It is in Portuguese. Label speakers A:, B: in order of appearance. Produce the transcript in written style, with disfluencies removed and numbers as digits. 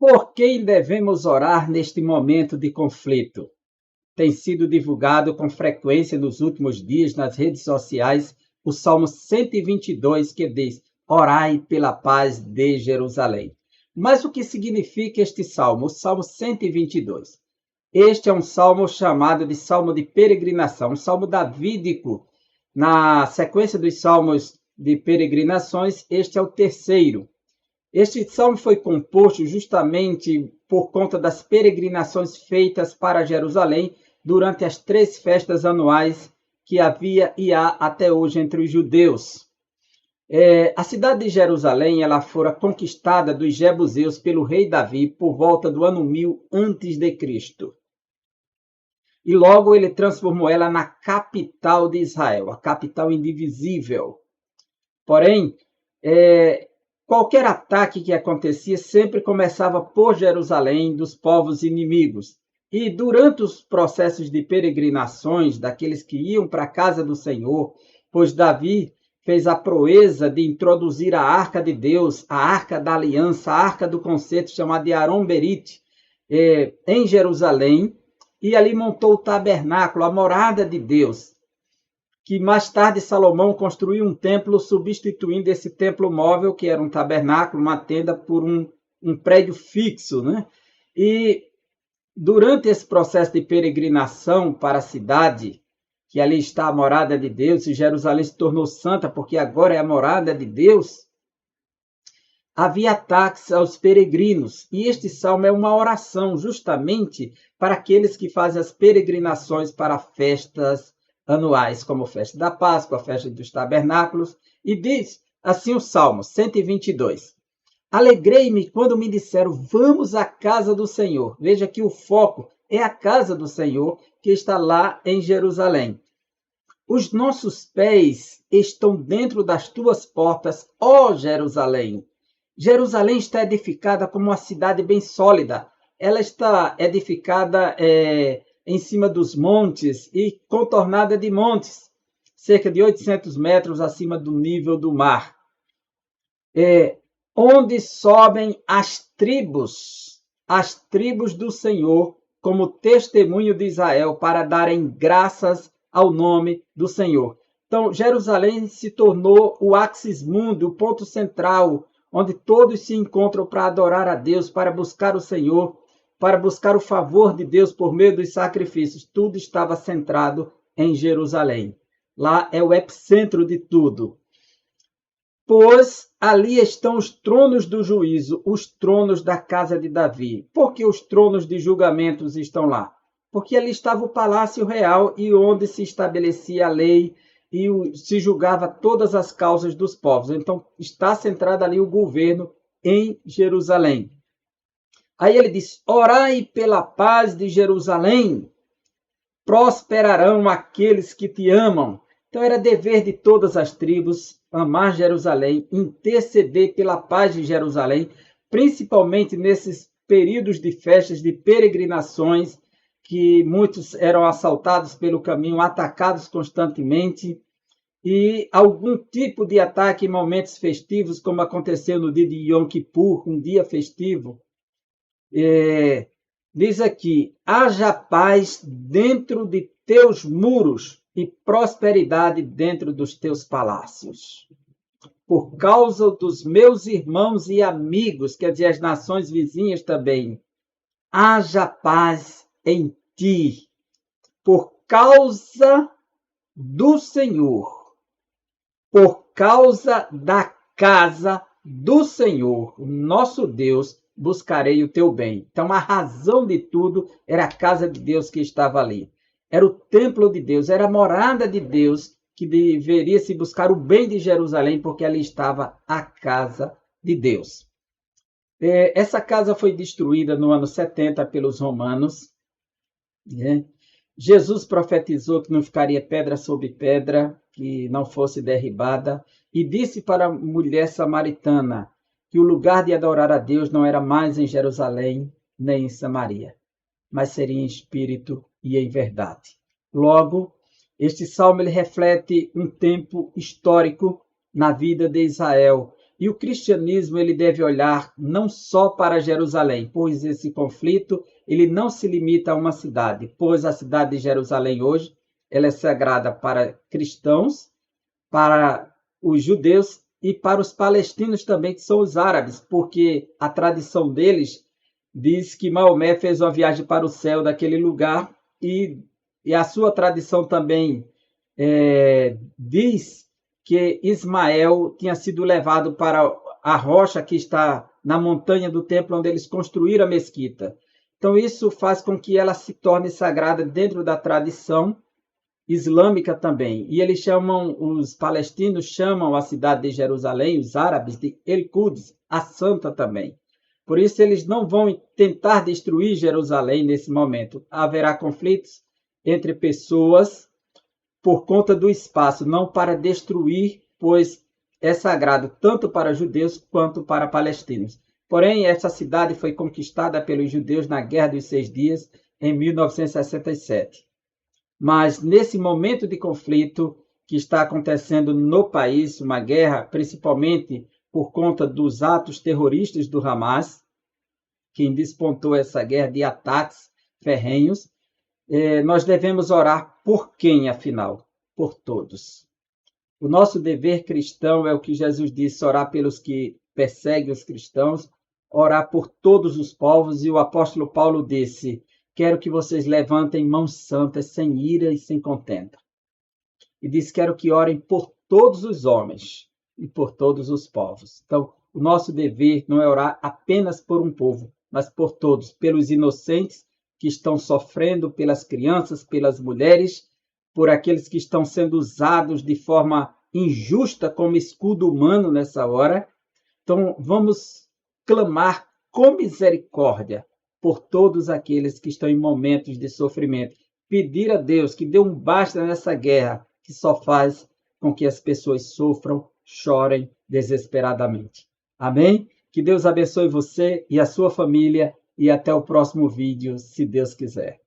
A: Por quem devemos orar neste momento de conflito? Tem sido divulgado com frequência nos últimos dias nas redes sociais o Salmo 122, que diz: Orai pela paz de Jerusalém. Mas o que significa este salmo? O Salmo 122. Este é um salmo chamado de Salmo de Peregrinação, um salmo davídico. Na sequência dos salmos de peregrinações, este é o terceiro. Este salmo foi composto justamente por conta das peregrinações feitas para Jerusalém durante as 3 festas anuais que havia e há até hoje entre os judeus. A cidade de Jerusalém ela fora conquistada dos jebuseus pelo rei Davi por volta do ano 1000 a.C. E logo ele transformou ela na capital de Israel, a capital indivisível. Porém, qualquer ataque que acontecia sempre começava por Jerusalém, dos povos inimigos. E durante os processos de peregrinações daqueles que iam para a casa do Senhor, pois Davi fez a proeza de introduzir a Arca de Deus, a Arca da Aliança, a Arca do Concerto, chamada de Aron Berit, em Jerusalém, e ali montou o tabernáculo, a morada de Deus, que mais tarde Salomão construiu um templo substituindo esse templo móvel, que era um tabernáculo, uma tenda, por um prédio fixo, né? E durante esse processo de peregrinação para a cidade, que ali está a morada de Deus, e Jerusalém se tornou santa porque agora é a morada de Deus, havia ataques aos peregrinos. E este salmo é uma oração justamente para aqueles que fazem as peregrinações para festas anuais, como a festa da Páscoa, a festa dos tabernáculos. E diz assim o Salmo 122. Alegrei-me quando me disseram, vamos à casa do Senhor. Veja que o foco é a casa do Senhor, que está lá em Jerusalém. Os nossos pés estão dentro das tuas portas, ó Jerusalém. Jerusalém está edificada como uma cidade bem sólida. Ela está edificada em cima dos montes e contornada de montes, cerca de 800 metros acima do nível do mar. Onde sobem as tribos do Senhor, como testemunho de Israel, para darem graças ao nome do Senhor. Então, Jerusalém se tornou o axis mundi, o ponto central, onde todos se encontram para adorar a Deus, para buscar o Senhor, para buscar o favor de Deus por meio dos sacrifícios. Tudo estava centrado em Jerusalém. Lá é o epicentro de tudo. Pois ali estão os tronos do juízo, os tronos da casa de Davi. Por que os tronos de julgamentos estão lá? Porque ali estava o palácio real e onde se estabelecia a lei e se julgava todas as causas dos povos. Então, está centrado ali o governo em Jerusalém. Aí ele diz, orai pela paz de Jerusalém, prosperarão aqueles que te amam. Então, era dever de todas as tribos amar Jerusalém, interceder pela paz de Jerusalém, principalmente nesses períodos de festas, de peregrinações, que muitos eram assaltados pelo caminho, atacados constantemente, e algum tipo de ataque em momentos festivos, como aconteceu no dia de Yom Kippur, um dia festivo. Diz aqui, haja paz dentro de teus muros e prosperidade dentro dos teus palácios. Por causa dos meus irmãos e amigos, quer dizer, as nações vizinhas também, haja paz em ti, por causa do Senhor, por causa da casa do Senhor, nosso Deus, buscarei o teu bem. Então, a razão de tudo era a casa de Deus que estava ali. Era o templo de Deus, era a morada de Deus, que deveria se buscar o bem de Jerusalém, porque ali estava a casa de Deus. Essa casa foi destruída no ano 70 pelos romanos. Jesus profetizou que não ficaria pedra sobre pedra, que não fosse derribada, e disse para a mulher samaritana que o lugar de adorar a Deus não era mais em Jerusalém, nem em Samaria, mas seria em espírito e em verdade. Logo, este salmo ele reflete um tempo histórico na vida de Israel E o cristianismo ele deve olhar não só para Jerusalém, pois esse conflito ele não se limita a uma cidade, pois a cidade de Jerusalém hoje ela é sagrada para cristãos, para os judeus e para os palestinos também, que são os árabes, porque a tradição deles diz que Maomé fez uma viagem para o céu daquele lugar e a sua tradição também diz que Ismael tinha sido levado para a rocha que está na montanha do templo onde eles construíram a mesquita. Então isso faz com que ela se torne sagrada dentro da tradição islâmica também. E eles chamam, os palestinos chamam a cidade de Jerusalém, os árabes, de El-Quds, a Santa também. Por isso eles não vão tentar destruir Jerusalém nesse momento. Haverá conflitos entre pessoas por conta do espaço, não para destruir, pois é sagrado tanto para judeus quanto para palestinos. Porém, essa cidade foi conquistada pelos judeus na Guerra dos 6 Dias, em 1967. Mas nesse momento de conflito que está acontecendo no país, uma guerra, principalmente por conta dos atos terroristas do Hamas, quem despontou essa guerra de ataques ferrenhos, nós devemos orar por quem, afinal? Por todos. O nosso dever cristão é o que Jesus disse, orar pelos que perseguem os cristãos, orar por todos os povos, e o apóstolo Paulo disse, quero que vocês levantem mãos santas, sem ira e sem contenda. E diz, quero que orem por todos os homens e por todos os povos. Então, o nosso dever não é orar apenas por um povo, mas por todos, pelos inocentes que estão sofrendo, pelas crianças, pelas mulheres, por aqueles que estão sendo usados de forma injusta como escudo humano nessa hora. Então, vamos clamar com misericórdia por todos aqueles que estão em momentos de sofrimento. Pedir a Deus que dê um basta nessa guerra, que só faz com que as pessoas sofram, chorem desesperadamente. Amém? Que Deus abençoe você e a sua família e até o próximo vídeo, se Deus quiser.